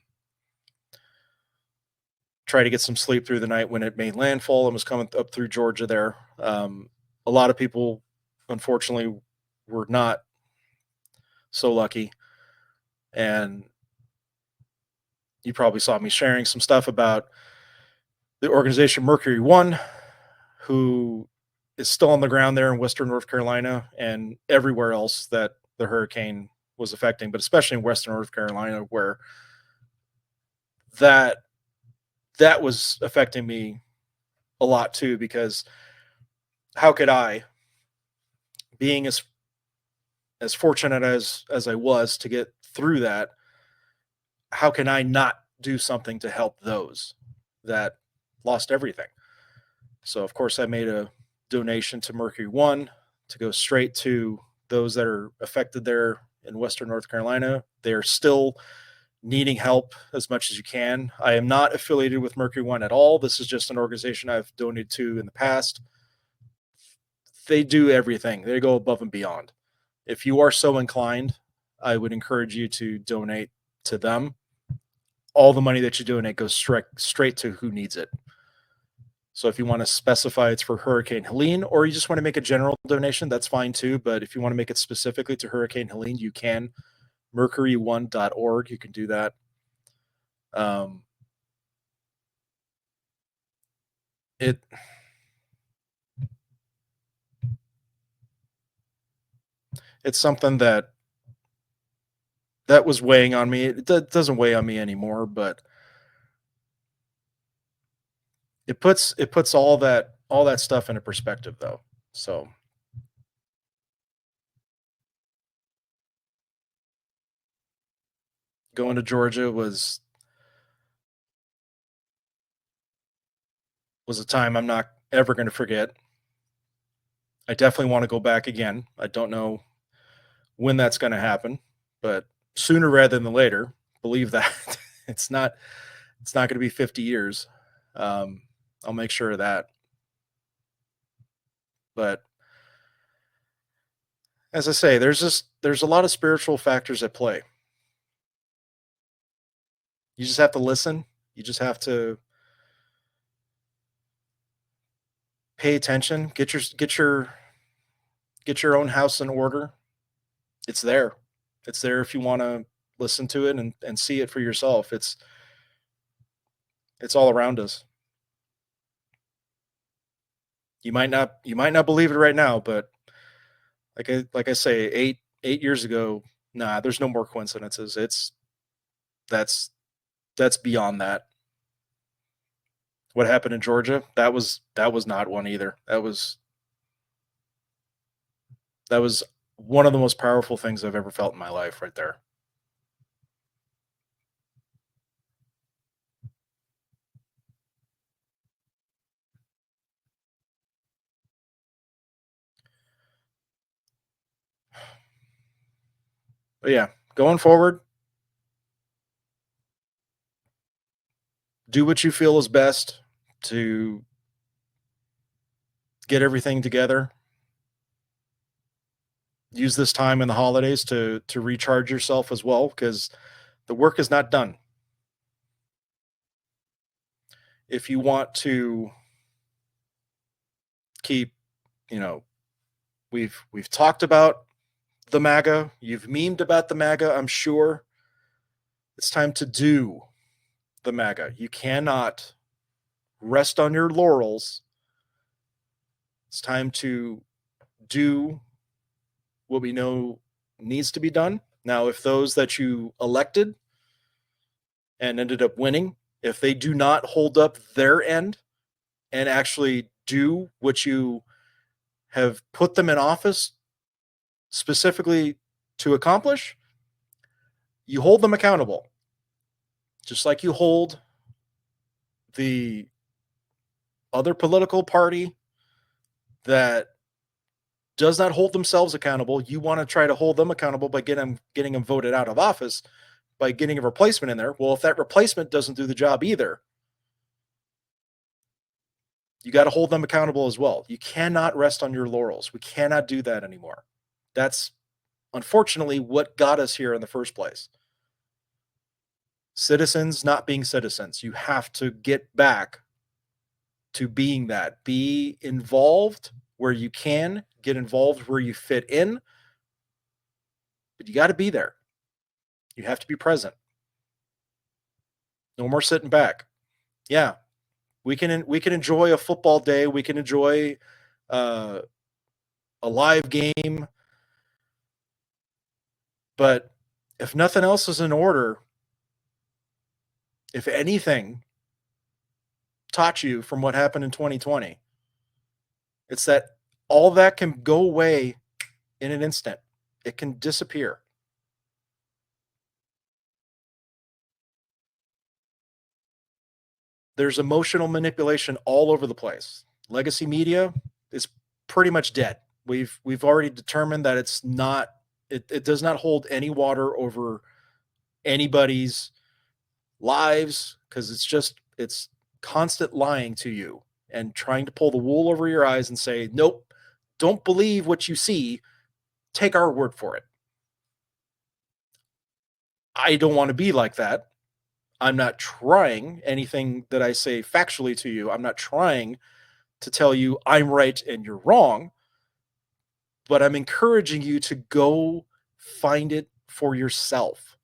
try to get some sleep through the night when it made landfall and was coming up through Georgia there. A lot of people, unfortunately, were not so lucky. And you probably saw me sharing some stuff about the organization Mercury One, who is still on the ground there in Western North Carolina and everywhere else that the hurricane was affecting, but especially in Western North Carolina, where that that was affecting me a lot too, because how could I, being as fortunate as I was to get through that, how can I not do something to help those that lost everything? So of course I made a donation to Mercury One to go straight to those that are affected there in Western North Carolina. They're still needing help as much as you can. I am not affiliated with Mercury One at all. This is just an organization I've donated to in the past. They do everything. They go above and beyond. If you are so inclined, I would encourage you to donate to them. All the money that you donate goes straight to who needs it. So if you want to specify it's for Hurricane Helene, or you just want to make a general donation, that's fine too. But if you want to make it specifically to Hurricane Helene, you can. Mercury1.org, you can do that. Um, it's something that was weighing on me. It doesn't weigh on me anymore, but it puts all that stuff into perspective though. So going to Georgia was a time I'm not ever going to forget. I definitely want to go back again. I don't know when that's going to happen, but sooner rather than later. Believe that. it's not it's not going to be 50 years. Um, I'll make sure of that. But as I say, there's a lot of spiritual factors at play. You just have to listen. You just have to pay attention. Get your own house in order. It's there. It's there if you want to listen to it and see it for yourself. It's all around us. You might not believe it right now, but like I say, eight years ago, nah, there's no more coincidences. That's that's beyond that. What happened in Georgia? That was not one either. That was one of the most powerful things I've ever felt in my life right there. But yeah, going forward, do what you feel is best to get everything together. Use this time in the holidays to recharge yourself as well because the work is not done. If you want to keep, you know, we've talked about the MAGA, you've memed about the MAGA, I'm sure. It's time to do the MAGA. You cannot rest on your laurels. It's time to do what we know needs to be done. Now, if those that you elected and ended up winning, if they do not hold up their end and actually do what you have put them in office specifically to accomplish, you hold them accountable. Just like you hold the other political party that does not hold themselves accountable, you want to try to hold them accountable by getting them voted out of office, by getting a replacement in there. Well, if that replacement doesn't do the job either, you got to hold them accountable as well. You cannot rest on your laurels. We cannot do that anymore. That's unfortunately what got us here in the first place. Citizens not being citizens. You have to get back to being that. Be involved where you can, get involved where you fit in, but you got to be there. You have to be present. No more sitting back. Yeah, we can enjoy a football day. We can enjoy uh, a live game, but if nothing else is in order, if anything taught you from what happened in 2020, it's that all that can go away in an instant. It can disappear. There's emotional manipulation all over the place. Legacy media is pretty much dead. We've already determined that it does not hold any water over anybody's lives because it's constant lying to you and trying to pull the wool over your eyes and say, nope, don't believe what you see. Take our word for it. I don't want to be like that. I'm not trying anything that I say factually to you. I'm not trying to tell you I'm right and you're wrong, but I'm encouraging you to go find it for yourself.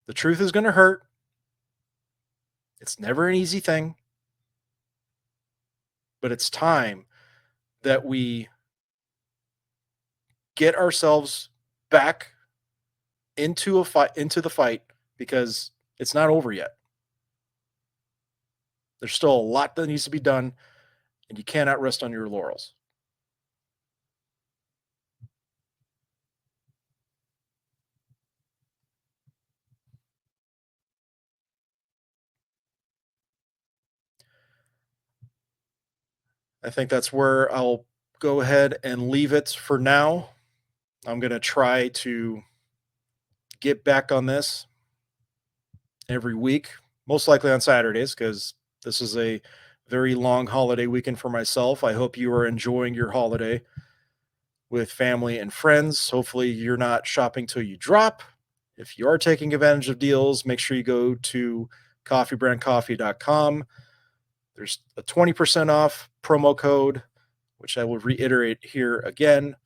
The truth is going to hurt. It's never an easy thing, but it's time that we get ourselves back into the fight, because it's not over yet. There's still a lot that needs to be done, and you cannot rest on your laurels. I think that's where I'll go ahead and leave it for now. I'm going to try to get back on this every week, most likely on Saturdays, because this is a very long holiday weekend for myself. I hope you are enjoying your holiday with family and friends. Hopefully you're not shopping till you drop. If you are taking advantage of deals, make sure you go to coffeebrandcoffee.com. There's a 20% off promo code, which I will reiterate here again.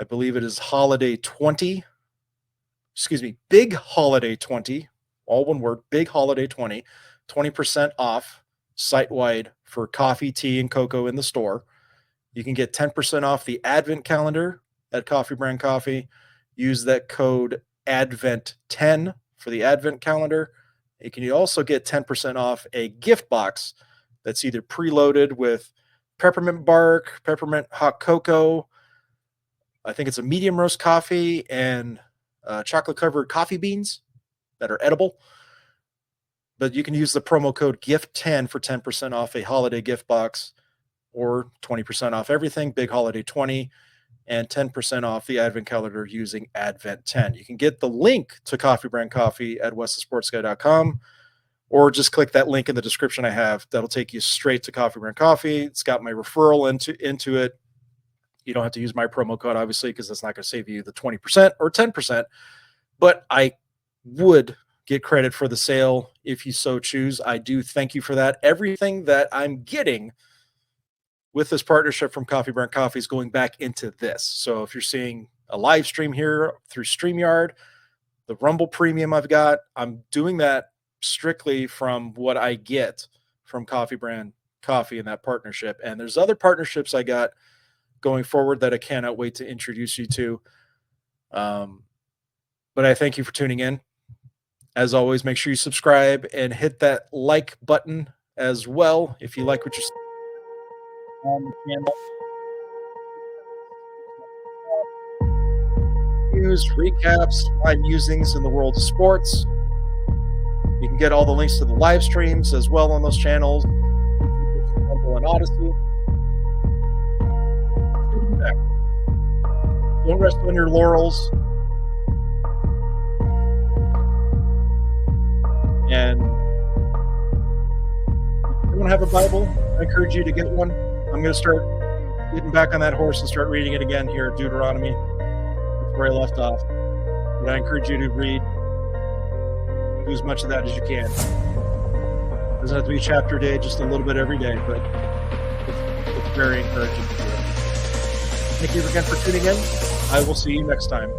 I believe it is Holiday 20. Excuse me, Big Holiday 20. All one word, Big Holiday 20. 20% off site-wide for coffee, tea, and cocoa in the store. You can get 10% off the Advent calendar at Coffee Brand Coffee. Use that code ADVENT10 for the Advent calendar. You can also get 10% off a gift box that's either preloaded with peppermint bark, peppermint hot cocoa, I think it's a medium roast coffee, and chocolate-covered coffee beans that are edible. But you can use the promo code GIFT10 for 10% off a holiday gift box, or 20% off everything, Big Holiday 20, and 10% off the Advent calendar using Advent10. You can get the link to Coffee Brand Coffee at westthesportsguy.com, or just click that link in the description I have. That'll take you straight to Coffee Brand Coffee. It's got my referral into it. You don't have to use my promo code, obviously, because that's not going to save you the 20% or 10%. But I would get credit for the sale if you so choose. I do thank you for that. Everything that I'm getting with this partnership from Coffee Brand Coffee is going back into this. So if you're seeing a live stream here through StreamYard, the Rumble Premium I've got, I'm doing that strictly from what I get from Coffee Brand Coffee in that partnership. And there's other partnerships I got going forward that I cannot wait to introduce you to. But I thank you for tuning in. As always, make sure you subscribe and hit that like button as well if you like what you're seeing on the channel. News, recaps, my musings in the world of sports. You can get all the links to the live streams as well on those channels, Rumble and Odyssey. Don't rest on your laurels. And if you don't have a Bible, I encourage you to get one. I'm going to start getting back on that horse and start reading it again here at Deuteronomy. That's where I left off. But I encourage you to read. Do as much of that as you can. It doesn't have to be a chapter a day, just a little bit every day, but it's very encouraging to do it. Thank you again for tuning in. I will see you next time.